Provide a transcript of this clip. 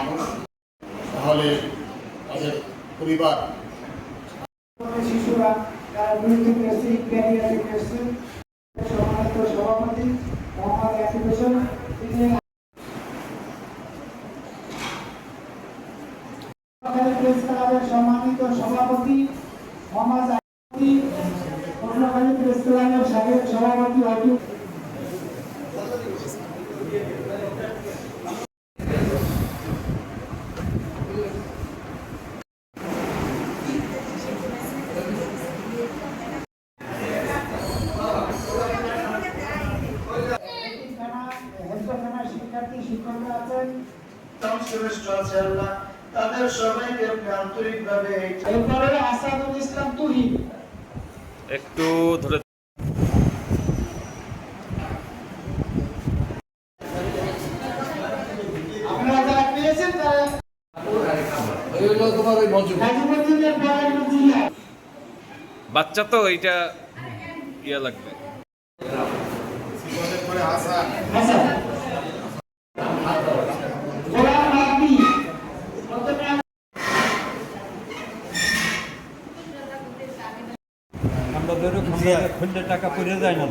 মানুষ, তাহলে তাদের পরিবার শিশুরা যারা মিউজিক ক্লাসিক ক্যারিয়ার ক্লাসিক সম্মানিত সভাপতি মোহাম্মদ আকিব হোসেন, তিনি প্রেস ক্লাবের সম্মানিত সভাপতি মোহাম্মদ পটুয়াখালী প্রেস ক্লাবের সাবেক সভাপতি অতুল শিক্ষার্থী শিক্ষকরা আছেন, সংশ্লিষ্ট আছে আল্লাহ তাদের সবাইকে আন্তরিকভাবে। এরপরে আসাদুল ইসলাম তুহিন একটু ধরে আপনারা যারা পেয়েছেন তারা নাজিমুদ্দিনের বয়ান জিয়া বাচ্চা তো এইটা ইয়া লাগবে। হাসান গোলাম রাব্বি প্রথমে আমরা ধরো খুঁজে টাকা পড়ে যায় না